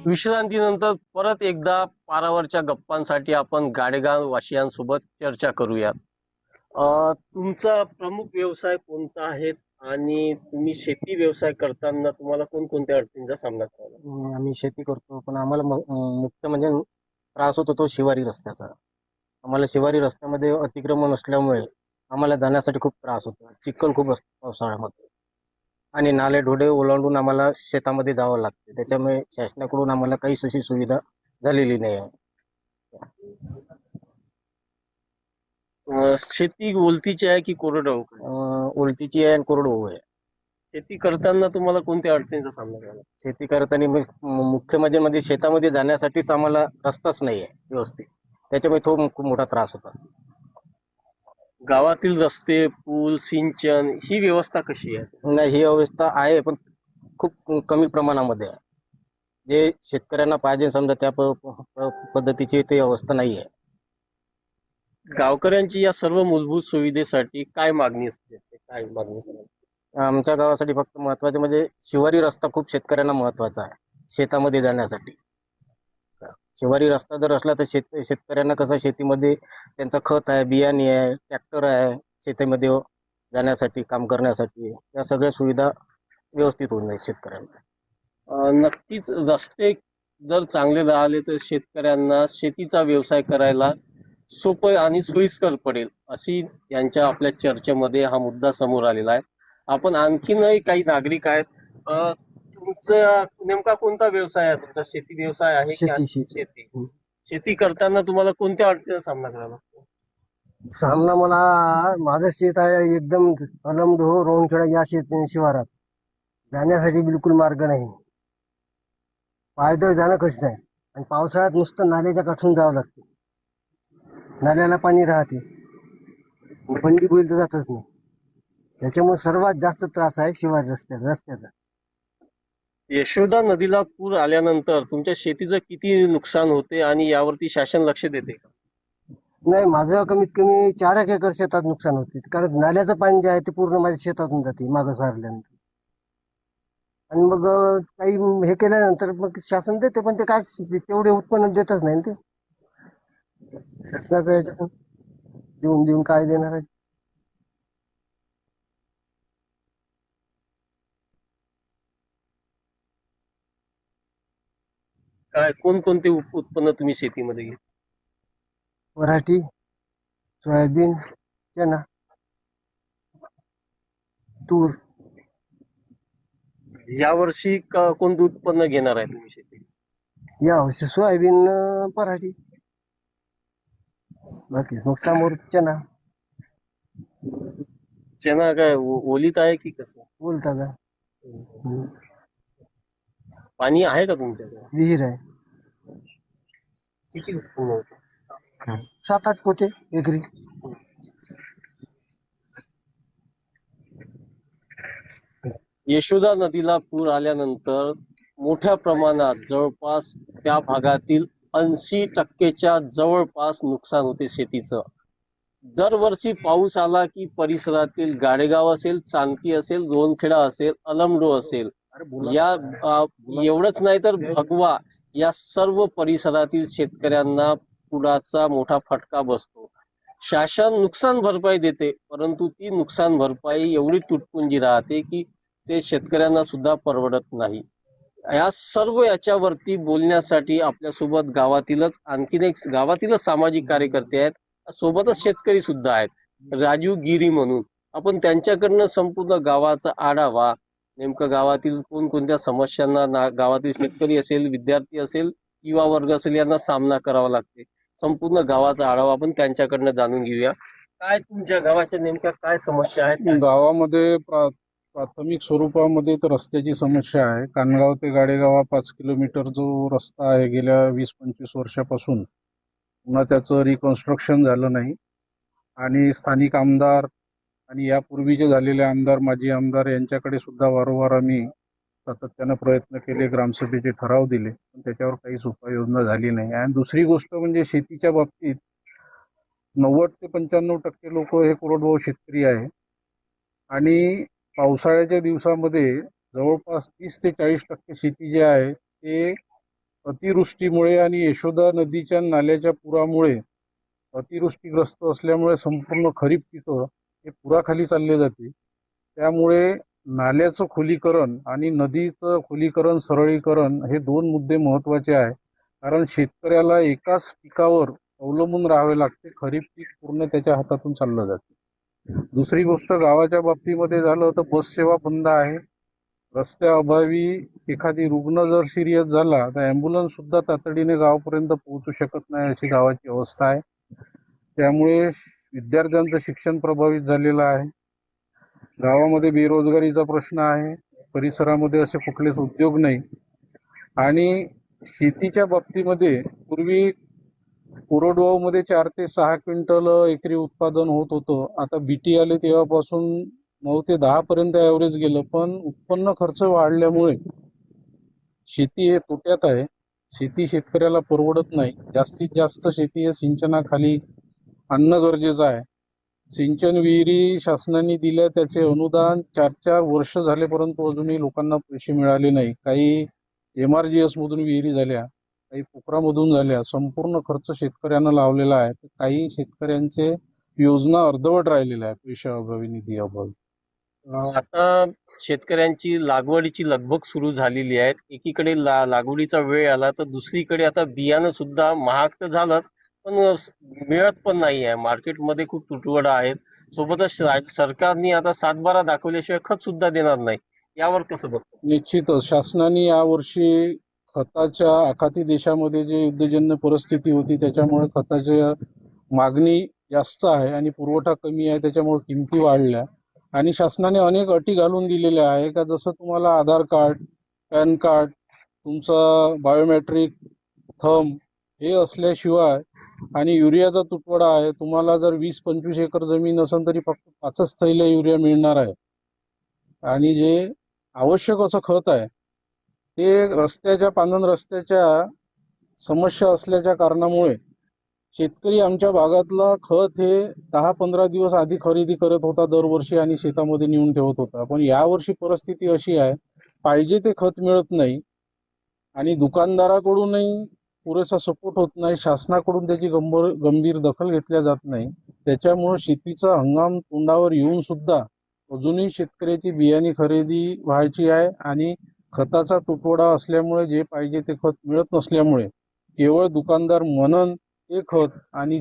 विश्रांतीनंतर परत एकदा पारावरच्या गप्पांसाठी आपण गाडेगाव वासियांसोबत चर्चा करूयात. तुमचा प्रमुख व्यवसाय कोणता आहे आणि तुम्ही शेती व्यवसाय करताना तुम्हाला कोणकोणत्या अडचणींचा सामना करावा लागतो? आम्ही शेती करतो, पण आम्हाला मुख्य म्हणजे त्रास होतो तो शिवारी रस्त्याचा. आम्हाला शिवारी रस्त्यामध्ये अतिक्रमण असल्यामुळे आम्हाला जाण्यासाठी खूप त्रास होतो. चिखल खूप असतो पावसाळ्यामध्ये आणि नाले ढोडे ओलांडून आम्हाला शेतामध्ये जावं लागते. त्याच्यामुळे शासनाकडून आम्हाला काहीच अशी सुविधा झालेली नाही आहे. शेती ओलतीची आहे की कोरडवाहू? उलटीची आहे आणि कोरडवाहू आहे. शेती करताना तुम्हाला कोणत्या अडचणींचा सामना करावा लागतो? शेती करताना मुख्य म्हणजे शेतामध्ये जाण्यासाठीच आम्हाला रस्ताच नाही आहे व्यवस्थित. त्याच्यामुळे तो खूप मोठा त्रास होता. गावातील रस्ते, पूल, सिंचन ही व्यवस्था कशी आहे? नाही, ही व्यवस्था आहे पण खूप कमी प्रमाणामध्ये आहे. जे शेतकऱ्यांना पाहिजे समजा त्या पद्धतीची ती व्यवस्था नाही आहे. गावकऱ्यांची या सर्व मूलभूत सुविधेसाठी काय मागणी असते? काय मागणी करावी? आमच्या गावासाठी फक्त महत्वाचे म्हणजे शिवारी रस्ता खूप शेतकऱ्यांना महत्वाचा आहे शेतामध्ये जाण्यासाठी. शिवारी रस्ता जर असला तर शेतकऱ्यांना कसं शेतीमध्ये त्यांचं खत आहे, बियाणे आहे, ट्रॅक्टर आहे, शेतीमध्ये जाण्यासाठी काम करण्यासाठी या सगळ्या सुविधा व्यवस्थित होऊन जाईल शेतकऱ्यांना. नक्कीच रस्ते जर चांगले राहिले तर शेतकऱ्यांना शेतीचा व्यवसाय करायला सोपं आणि सोयीस्कर पडेल, अशी यांच्या आपल्या चर्चेमध्ये हा मुद्दा समोर आलेला आहे. आपण आणखीनही काही नागरिक आहेत. तुमचा नेमका कोणता व्यवसाय आहे? तुमचा शेती व्यवसाय आहे की शेती? शेती करताना तुम्हाला कोणत्या अडचणीचा सामना करावा लागतो? सामना मला माझं शेत आहे एकदम अलमडोह रोहनखेडा या शिवारात जाण्यासाठी बिलकुल मार्ग नाही. पायदळ जाणं कष्ट नाही आणि पावसाळ्यात नुसतं नाल्याच्या काठून जावं लागते. नाल्याला पाणी राहते, बंडी बैल तर जातच नाही. त्याच्यामुळे सर्वात जास्त त्रास आहे शिवारी रस्त्याचा. यशोदा नदीला पूर आल्यानंतर तुमच्या शेतीचं किती नुकसान होते आणि यावरती शासन लक्ष देते का? नाही, माझं कमीत कमी 4 एकर शेतात नुकसान होते, कारण नाल्याचं पाणी जे आहे ते पूर्ण माझ्या शेतातून जाते मागं सारल्यानंतर. आणि मग काही हे केल्यानंतर मग शासन देते, पण ते काय तेवढे उत्पन्न देतच नाही ते. शासनाचं याच्यातून देऊन काय देणार आहे? काय कोणकोणते उत्पन्न तुम्ही शेतीमध्ये घेता? पराठी, सोयाबीन, चना, तूर. यावर्षी कोणतं उत्पन्न घेणार आहे तुम्ही शेती? यावर्षी सोयाबीन, पराठी, बाकी मग समोर चना. चना काय ओलीत आहे की कसं? बोलता का? पाणी आहे का तुमच्याकडे? विहीर आहे. किती उत्पन्न होतं? 7-8 पोते एकरी. यशोदा नदीला पूर आल्यानंतर मोठ्या प्रमाणात जवळपास त्या भागातील 80% जवळपास नुकसान होते शेतीचं. दरवर्षी पाऊस आला की परिसरातील गाडेगाव असेल, चांदकी असेल, रोहनखेडा असेल, अलमडो असेल, या एवढंच नाही तर भगवा या सर्व परिसरातील शेतकऱ्यांना पुराचा मोठा फटका बसतो. शासन नुकसान भरपाई देते, परंतु ती नुकसान भरपाई एवढी तुटपुंजी राहते की ते शेतकऱ्यांना सुद्धा परवडत नाही. या सर्व याच्यावरती बोलण्यासाठी आपल्यासोबत गावातीलच सामाजिक कार्यकर्ते आहेत, सोबतच शेतकरी सुद्धा आहेत. राजू गिरी म्हणून आपण त्यांच्याकडनं संपूर्ण गावाचा आढावा, नेमकं गावातील कोणकोणत्या समस्यांना गावातील शेतकरी असेल, विद्यार्थी असेल, युवा वर्ग असेल यांना सामना करावा लागते, संपूर्ण गावाचा आढावा आपण त्यांच्याकडनं जाणून घेऊया. काय तुमच्या गावाच्या नेमक्या काय समस्या आहेत? गावामध्ये प्राथमिक स्वरूपामध्ये तर रस्त्याची समस्या आहे. कानगाव ते गाडेगाव 5 किलोमीटर जो रस्ता आहे गेल्या 20-25 वर्षापासून पुन्हा त्याचं रिकन्स्ट्रक्शन झालं नाही. आणि स्थानिक आमदार आणि यापूर्वीचे झालेले आमदार, माजी आमदार यांच्याकडे सुद्धा वारंवार आम्ही सातत्यानं प्रयत्न केले, ग्रामसभेचे ठराव दिले, पण त्याच्यावर काहीच उपाययोजना झाली नाही. आणि दुसरी गोष्ट म्हणजे शेतीच्या बाबतीत 90 ते 95% लोक हे कोरडवाहू शेतकरी आहे आणि पावसाळ्याच्या दिवसामध्ये जवळपास 30 ते 40% शेती जे आहे ते अतिवृष्टीमुळे आणि यशोदा नदीच्या नाल्याच्या पुरामुळे अतिवृष्टीग्रस्त असल्यामुळे संपूर्ण खरीप पिकं हे पुराखाली चालले जाते. त्यामुळे नाल्याचं खोलीकरण आणि नदीचं खोलीकरण सरळीकरण हे दोन मुद्दे महत्त्वाचे आहे. कारण शेतकऱ्याला एकाच पिकावर अवलंबून राहावे लागते. खरीप पीक पूर्ण त्याच्या हातातून चाललं जाते. दुसरी गोष्ट गावाच्या बाबतीमध्ये झालं तर बस सेवा बंद आहे. रस्त्याअभावी एखादी रुग्ण जर सिरियस झाला तर ॲम्ब्युलन्स सुद्धा तातडीने गावापर्यंत पोहोचू शकत नाही, अशी गावाची अवस्था आहे. त्यामुळे विद्यार्थ्यांचं शिक्षण प्रभावित झालेलं आहे. गावामध्ये बेरोजगारीचा प्रश्न आहे. परिसरामध्ये असे कुठलेच उद्योग नाही. आणि शेतीच्या बाबतीमध्ये पूर्वी कोरडवाहूमध्ये 4 ते 6 क्विंटल एकरी उत्पादन होत होतं. आता बीटी आले तेव्हापासून 9 ते 10 पर्यंत ॲव्हरेज गेलं. पण उत्पन्न खर्च वाढल्यामुळे शेती हे तोट्यात आहे. शेती शेतकऱ्याला परवडत नाही. जास्तीत जास्त शेती हे सिंचनाखाली आणणं गरजेचं आहे. सिंचन विहिरी शासनाने दिल्या, त्याचे अनुदान 4-4 वर्ष झाले, परंतु अजूनही लोकांना पैसे मिळाले नाही. काही MRGS मधून विहिरी झाल्या, काही पोखरामधून झाल्या. संपूर्ण खर्च शेतकऱ्यांना लावलेला आहे. काही शेतकऱ्यांचे योजना अर्धवट राहिलेल्या आहे पैशाअभावी, निधी अभावी. आता शेतकऱ्यांची लागवडीची लगबग सुरू झालेली आहे. एकीकडे लागवडीचा वेळ आला तर दुसरीकडे आता बियाणं सुद्धा महाग तर झालंच, पण मिळत पण नाही आहे. मार्केटमध्ये खूप तुटवडा आहेत. सोबतच सरकारने आता 7/12 दाखवल्याशिवाय खत सुद्धा देणार नाही. यावर कसं बघतो? निश्चितच शासनाने यावर्षी खताच्या आखाती देशामध्ये जे युद्धजन्य परिस्थिती होती त्याच्यामुळे खताची मागणी जास्त आहे आणि पुरवठा कमी आहे. त्याच्यामुळे किमती वाढल्या आणि शासनाने अनेक अटी घालून दिलेल्या आहे का जसं तुम्हाला आधार कार्ड, पॅन कार्ड, तुमचा बायोमेट्रिक थंब हे असल्याशिवाय आणि युरियाचा तुटवडा आहे. तुम्हाला जर 20-25 एकर जमीन असेल तरी फक्त 5च थैल्या युरिया मिळणार आहे. आणि जे आवश्यक असं खत आहे ते पांधन रस्त्याच्या समस्या असल्याच्या कारणामुळे शेतकरी आमच्या भागातला खत हे 10-15 दिवस आधी खरेदी करत होता दरवर्षी आणि शेतामध्ये नेऊन ठेवत होता. पण यावर्षी परिस्थिती अशी आहे, पाहिजे ते खत मिळत नाही आणि दुकानदाराकडूनही पुरेसा सपोर्ट होत नाही. शासनाकडून त्याची गंभीर दखल घेतल्या जात नाही. त्याच्यामुळे शेतीचा हंगाम तोंडावर येऊन सुद्धा अजूनही शेतकऱ्याची बियाणे खरेदी व्हायची आहे आणि खताचा तुटवडा असल्यामुळे जे पाहिजे ते खत मिळत नसल्यामुळे केवळ दुकानदार म्हणन ते खत आणि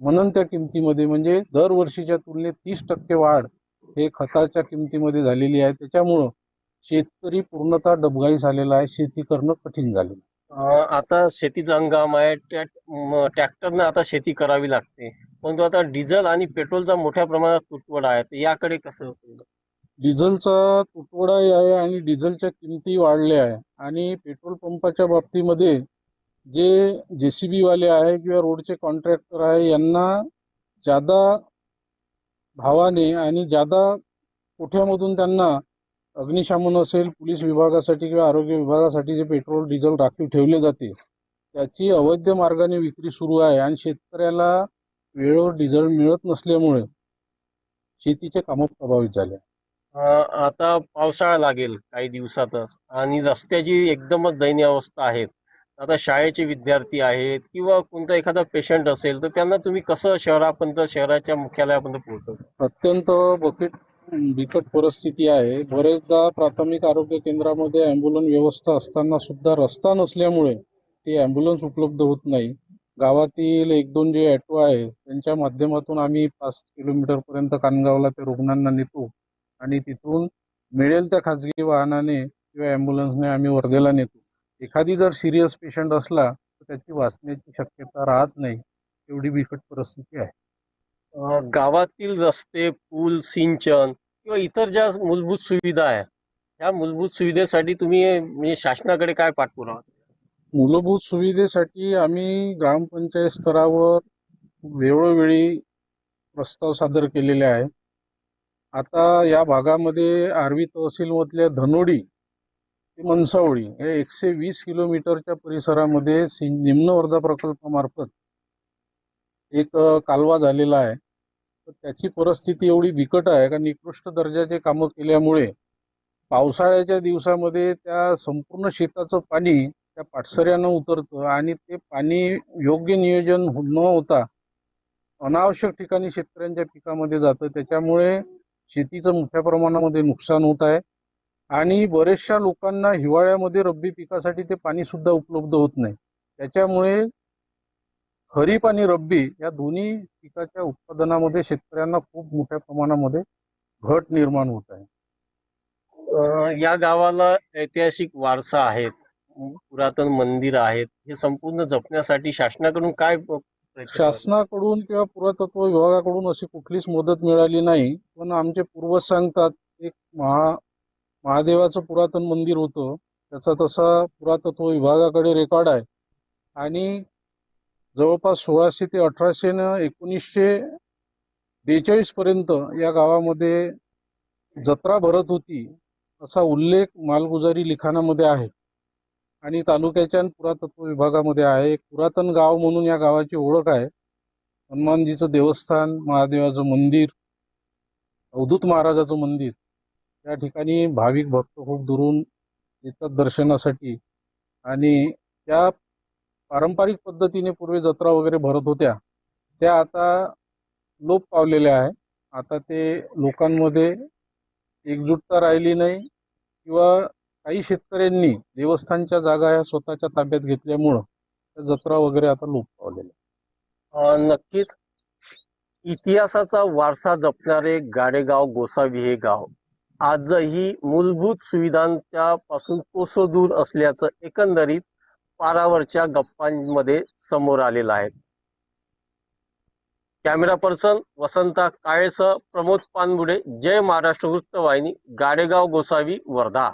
म्हणन त्या किमतीमध्ये, म्हणजे दरवर्षीच्या तुलनेत 30% वाढ हे खताच्या किमतीमध्ये झालेली आहे. त्याच्यामुळं शेतकरी पूर्णतः डबघाई झालेला आहे. शेती करणं कठीण झालेलं आहे. आता शेतीचा हंगाम आहे. ट्रॅक्टरनं आता शेती करावी लागते, परंतु आता डिझेल आणि पेट्रोलचा मोठ्या प्रमाणात तुटवडा आहे. तर याकडे कसं? डिझेलचा तुटवडाही आहे आणि डिझेलच्या किमती वाढल्या आहे. आणि पेट्रोल पंपाच्या बाबतीमध्ये जे JCB वाले आहे किंवा रोडचे कॉन्ट्रॅक्टर आहे यांना जादा भावाने आणि जादा कोठ्यामधून त्यांना अग्निशमन असेल, पोलीस विभागासाठी किंवा आरोग्य विभागासाठी जे पेट्रोल डिझेल राखीव ठेवले जाते त्याची अवैध मार्गाने विक्री सुरू आहे आणि शेतकऱ्याला वेळेवर डिझेल मिळत नसल्यामुळे शेतीचे कामं प्रभावित झाले. आता पावसाळा लागेल काही दिवसातच आणि रस्त्याची एकदमच दयनीय अवस्था आहे. आता शाळेचे विद्यार्थी आहेत किंवा कोणता एखादा पेशंट असेल तर त्यांना तुम्ही कसं शहराच्या मुख्यालयापर्यंत पोहोचवता? अत्यंत बिकट परिस्थिती आहे. बरेचदा प्राथमिक आरोग्य केंद्रामध्ये ॲम्ब्युलन्स व्यवस्था असताना सुद्धा रस्ता नसल्यामुळे ते ॲम्ब्युलन्स उपलब्ध होत नाही. गावातील 1-2 जे ॲटो आहे त्यांच्या माध्यमातून आम्ही 5 किलोमीटरपर्यंत कानगावला त्या रुग्णांना नेतो आणि तिथून मिळेल त्या खाजगी वाहनाने किंवा ॲम्ब्युलन्सने आम्ही वर्धेला नेतो. एखादी जर सिरियस पेशंट असला तर त्याची वाचण्याची शक्यता राहत नाही. एवढी बिकट परिस्थिती आहे. गावातील रस्ते, पूल, सिंचन किंवा इतर ज्या मूलभूत सुविधा आहे, ह्या मूलभूत सुविधेसाठी तुम्ही म्हणजे शासनाकडे काय पाठपुरावा? मूलभूत सुविधेसाठी आम्ही ग्रामपंचायत स्तरावर वेळोवेळी प्रस्ताव सादर केलेले आहे. आता या भागामध्ये आर्वी तहसीलमधल्या धनोडी ते मनसावळी हे 120 किलोमीटरच्या परिसरामध्ये निम्न वर्धा प्रकल्पामार्फत एक कालवा झालेला आहे. तर त्याची परिस्थिती एवढी बिकट आहे का निकृष्ट दर्जाचे कामं केल्यामुळे पावसाळ्याच्या दिवसामध्ये त्या संपूर्ण शेताचं पाणी त्या पाटसऱ्यानं उतरतं आणि ते पाणी योग्य नियोजन न होता अनावश्यक ठिकाणी शेतकऱ्यांच्या पिकामध्ये जातं. त्याच्यामुळे शेतीचं मोठ्या प्रमाणामध्ये नुकसान होत आहे आणि बरेचशा लोकांना हिवाळ्यामध्ये रब्बी पिकासाठी ते पाणी सुद्धा उपलब्ध होत नाही. त्याच्यामुळे खरीप आणि रब्बी या दोन्ही पिकाच्या उत्पादनामध्ये शेतकऱ्यांना खूप मोठ्या प्रमाणामध्ये घट निर्माण होत आहे. या गावाला ऐतिहासिक वारसा आहेत, पुरातन मंदिर आहेत, हे संपूर्ण जपण्यासाठी शासनाकडून काय प्रयत्न शासनाकडून किंवा पुरातत्व विभागाकडून अशी कुठलीच मदत मिळाली नाही. पण आमचे पूर्वज सांगतात एक महादेवाचं पुरातन मंदिर होतं, त्याचा तसा पुरातत्व विभागाकडे रेकॉर्ड आहे आणि जवळपास 1600 ते 1800 न 1942 पर्यंत या गावामध्ये जत्रा भरत होती असा उल्लेख मालगुजारी लिखाणामध्ये आहे आणि तालुक्याच्या आणि पुरातत्व विभागामध्ये आहे. एक पुरातन गाव म्हणून या गावाची ओळख आहे. हनुमानजीचं देवस्थान, महादेवाचं मंदिर, अवधूत महाराजाचं मंदिर, त्या ठिकाणी भाविक भक्त खूप दुरून येतात दर्शनासाठी आणि त्या पारंपरिक पद्धतीने पूर्वी जत्रा वगैरे भरत होत्या त्या आता लोप पावलेल्या आहे. आता ते लोकांमध्ये एकजुटता राहिली नाही किंवा काही शेतकऱ्यांनी देवस्थानच्या जागा ह्या स्वतःच्या ताब्यात घेतल्यामुळं त्या जत्रा वगैरे आता लोप पावलेल्या. नक्कीच इतिहासाचा वारसा जपणारे गाडेगाव गोसावी हे गाव आजही मूलभूत सुविधांच्या पासून कोसो दूर असल्याचं एकंदरीत पारावरच्या गप्पांमध्ये समोर आलेलं आहे. कॅमेरा पर्सन वसंता काळेसह प्रमोद पानबुडे, जय महाराष्ट्र वृत्तवाहिनी, गाडेगाव गोसावी, वर्धा.